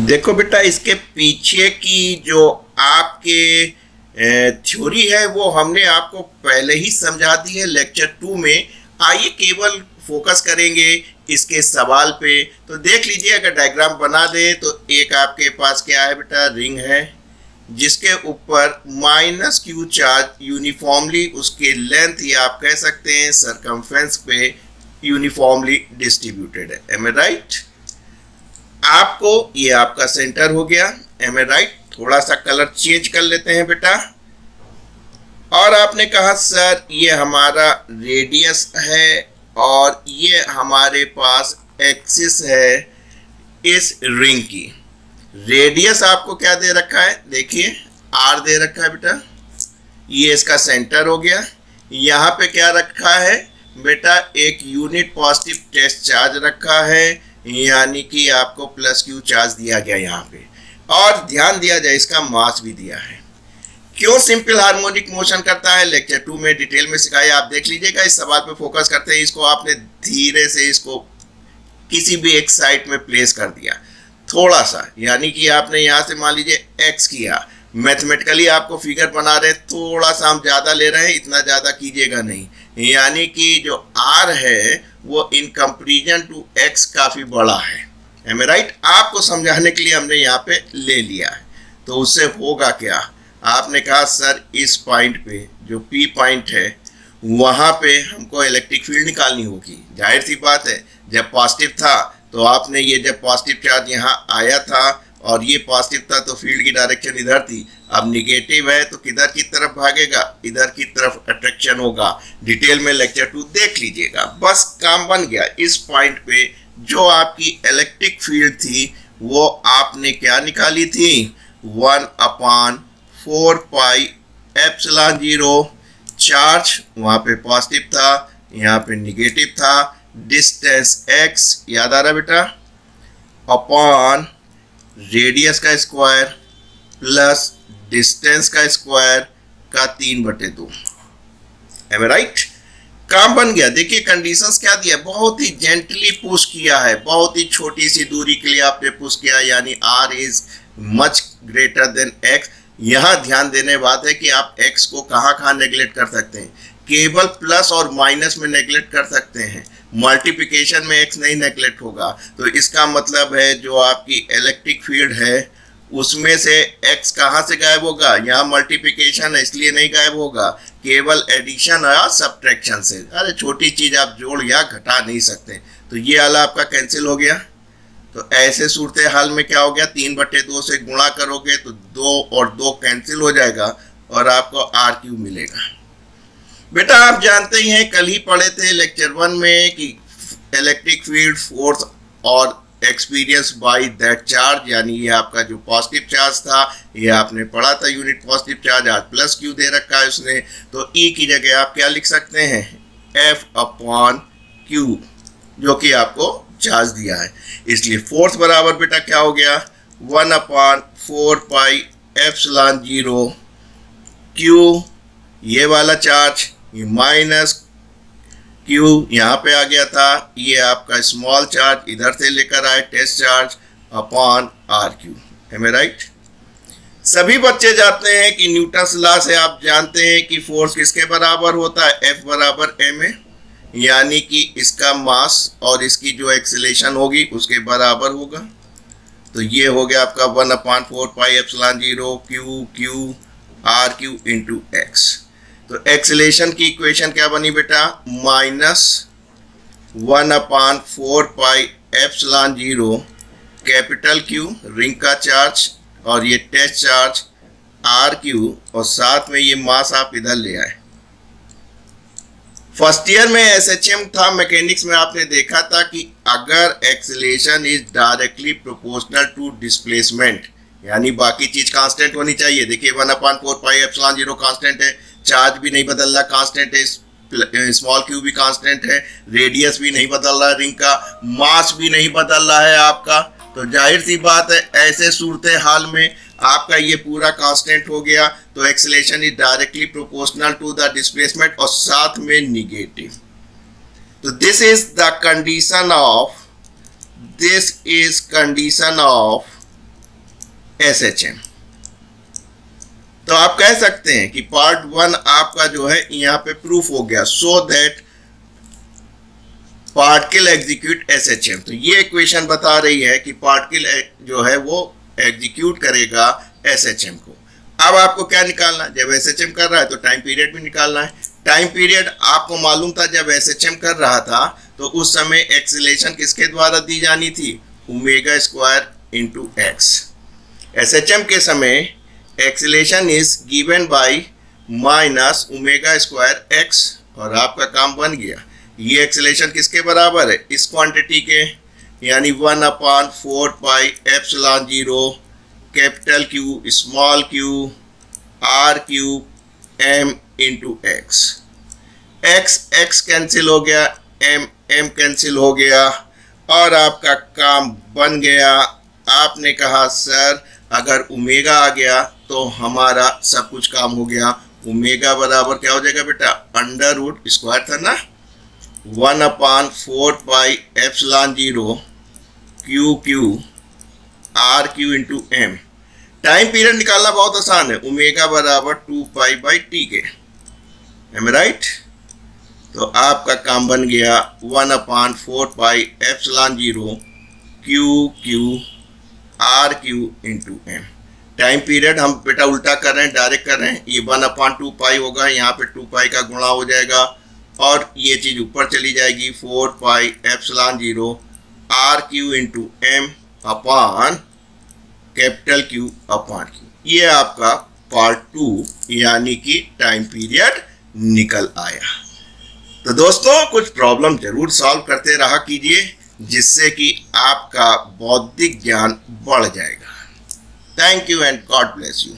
देखो बेटा, इसके पीछे की जो आपके थ्योरी है वो हमने आपको पहले ही समझा दी है लेक्चर 2 में। आइए केवल फोकस करेंगे इसके सवाल पे। तो देख लीजिए, अगर डायग्राम बना दे तो एक आपके पास क्या है बेटा, रिंग है जिसके ऊपर माइनस क्यू चार्ज यूनिफॉर्मली उसके लेंथ या आप कह सकते हैं सरकमफ्रेंस पे यूनिफॉर्मली डिस्ट्रीब्यूटेड है। M I right? आपको ये आपका सेंटर हो गया। M I right? थोड़ा सा कलर चेंज कर लेते हैं बेटा। और आपने कहा सर ये हमारा रेडियस है और ये हमारे पास एक्सिस है इस रिंग की। रेडियस आपको क्या दे रखा है, देखिए आर दे रखा है बेटा। ये इसका सेंटर हो गया। यहाँ पे क्या रखा है बेटा, एक यूनिट पॉजिटिव टेस्ट चार्ज रखा है, यानी कि आपको प्लस क्यू चार्ज दिया गया यहाँ पे। और ध्यान दिया जाए इसका मास भी दिया है। क्यों सिंपल हार्मोनिक मोशन करता है, लेक्चर 2 में डिटेल में सिखाया, आप देख लीजिएगा। इस सवाल पे फोकस करते हैं। इसको आपने धीरे से इसको किसी भी एक साइड में प्लेस कर दिया थोड़ा सा, यानी कि आपने यहाँ से मान लीजिए एक्स किया। मैथमेटिकली आपको फिगर बना रहे हैं, थोड़ा सा हम ज़्यादा ले रहे हैं, इतना ज़्यादा कीजिएगा नहीं। यानी कि जो आर है वो इन कंपेरिजन टू एक्स काफ़ी बड़ा है। M I right? आपको समझाने के लिए हमने यहाँ पे ले लिया है। तो उससे होगा क्या, आपने कहा सर इस पॉइंट पे जो पी पॉइंट है वहाँ पे हमको इलेक्ट्रिक फील्ड निकालनी होगी। जाहिर सी बात है, जब पॉजिटिव था तो आपने ये जब पॉजिटिव चार्ज यहाँ आया था और ये पॉजिटिव था तो फील्ड की डायरेक्शन इधर थी। अब निगेटिव है तो किधर की तरफ भागेगा, इधर की तरफ अट्रैक्शन होगा। डिटेल में लेक्चर 2 देख लीजिएगा। बस काम बन गया। इस पॉइंट पे जो आपकी इलेक्ट्रिक फील्ड थी वो आपने क्या निकाली थी, 1/4 पाई एप्सिलॉन 0। चार्ज वहाँ पे पॉजिटिव था, यहाँ पे निगेटिव था। डिस्टेंस x याद आ रहा बेटा, अपॉन रेडियस का स्क्वायर प्लस डिस्टेंस का स्क्वायर का 3/2। M I right? काम बन गया। देखिए कंडीशंस क्या दिया, बहुत ही जेंटली पुश किया है, बहुत ही छोटी सी दूरी के लिए आपने पुश किया, यानी r is much greater than x। यहाँ ध्यान देने बात है कि आप x को कहाँ कहाँ नेग्लेक्ट कर सकते हैं, केवल प्लस और माइनस में नेग्लेक्ट कर सकते हैं, मल्टीप्लिकेशन में x नहीं नेग्लेक्ट होगा। तो इसका मतलब है जो आपकी इलेक्ट्रिक फील्ड है उसमें से x कहाँ से गायब होगा, यहाँ मल्टीप्लिकेशन है इसलिए नहीं गायब होगा, केवल एडिशन या सब्ट्रैक्शन से। अरे छोटी चीज़ आप जोड़ या घटा नहीं सकते। तो ये वाला आपका कैंसिल हो गया। तो ऐसे सूरत हाल में क्या हो गया, 3/2 से गुणा करोगे तो 2 और 2 कैंसिल हो जाएगा और आपको RQ मिलेगा। बेटा आप जानते ही हैं, कल ही पढ़े थे लेक्चर 1 में कि इलेक्ट्रिक फील्ड फोर्स और एक्सपीरियंस बाय दैट चार्ज, यानी ये आपका जो पॉजिटिव चार्ज था ये आपने पढ़ा था यूनिट पॉजिटिव चार्ज, आज प्लस क्यू दे रखा है उसने। तो ई की जगह आप क्या लिख सकते हैं, F/Q, जो कि आपको चार्ज दिया है। इसलिए फोर्स बराबर बेटा क्या हो गया, 1/4 पाई एप्सिलॉन 0 Q, ये वाला चार्ज, ये माइनस Q यहाँ पे आ गया था, ये आपका स्मॉल चार्ज इधर से लेकर आए test charge, upon RQ। Am I right? सभी बच्चे जानते हैं कि न्यूटन्स लॉ से आप जानते हैं कि फोर्स किसके बराबर होता है, F बराबर ma, यानी कि इसका मास और इसकी जो एक्सेलेरेशन होगी उसके बराबर होगा। तो ये हो गया आपका 1/4 pi epsilon 0 Q RQ into x। तो एक्सेलेरेशन की इक्वेशन क्या बनी बेटा, -1/4 pi epsilon 0 capital Q ring का चार्ज और ये टेस्ट चार्ज RQ, और साथ में ये मास आप इधर ले आए। फर्स्ट ईयर में SHM था मैकेनिक्स में, आपने देखा था कि अगर acceleration is directly proportional to displacement, यानी बाकी चीज कांस्टेंट होनी चाहिए। देखिए 1/4 पाई एप्सिलॉन 0 कांस्टेंट है, चार्ज भी नहीं बदल रहा, कांस्टेंट है, स्मॉल क्यू भी कांस्टेंट है, रेडियस भी नहीं बदल रहा है रिंग का, मास भी नहीं बदल रहा है आपका। तो जाहिर सी बात है ऐसे सूरत हाल में आपका ये पूरा कांस्टेंट हो गया। तो acceleration is directly proportional to the displacement और साथ में निगेटिव। तो this is condition of SHM। तो आप कह सकते हैं कि पार्ट 1 आपका जो है यहाँ पे प्रूफ हो गया, so that particle execute SHM। तो ये इक्वेशन बता रही है कि पार्टिकल जो है वो एग्जीक्यूट करेगा SHM को। अब आपको क्या निकालना है, जब SHM कर रहा है तो टाइम पीरियड भी निकालना है। टाइम पीरियड आपको मालूम था जब SHM कर रहा था तो उस समय एक्सीलरेशन किसके द्वारा दी जानी थी, omega square into x. SHM के समय acceleration is given by minus omega square x, और आपका काम बन गया। ये एक्सीलरेशन किसके बराबर है, इस क्वांटिटी के, यानी 1/4 pi epsilon 0 capital Q small Q R Q M into X. X cancel हो गया, एम कैंसिल हो गया, और आपका काम बन गया। आपने कहा सर अगर ओमेगा आ गया तो हमारा सब कुछ काम हो गया। ओमेगा बराबर क्या हो जाएगा बेटा, अंडर रूट स्क्वायर था ना, 1/4 pi epsilon 0 Q R Q into M. Time period निकालना बहुत आसान है, ओमेगा बराबर 2 पाई बाई टी के, एम राइट। तो आपका काम बन गया 1/4 pi epsilon 0 Q R Q into M. Time period हम बेटा उल्टा कर रहे हैं, डायरेक्ट कर रहे हैं, ये 1/2 पाई होगा, यहाँ पे 2 पाई का गुणा हो जाएगा और ये चीज़ ऊपर चली जाएगी, 4 pi epsilon 0 R Q into M upon capital Q upon Q. ये आपका पार्ट 2 यानी कि टाइम पीरियड निकल आया। तो दोस्तों कुछ प्रॉब्लम जरूर सॉल्व करते रहा कीजिए, जिससे कि आपका बौद्धिक ज्ञान बढ़ जाएगा। Thank you and God bless you.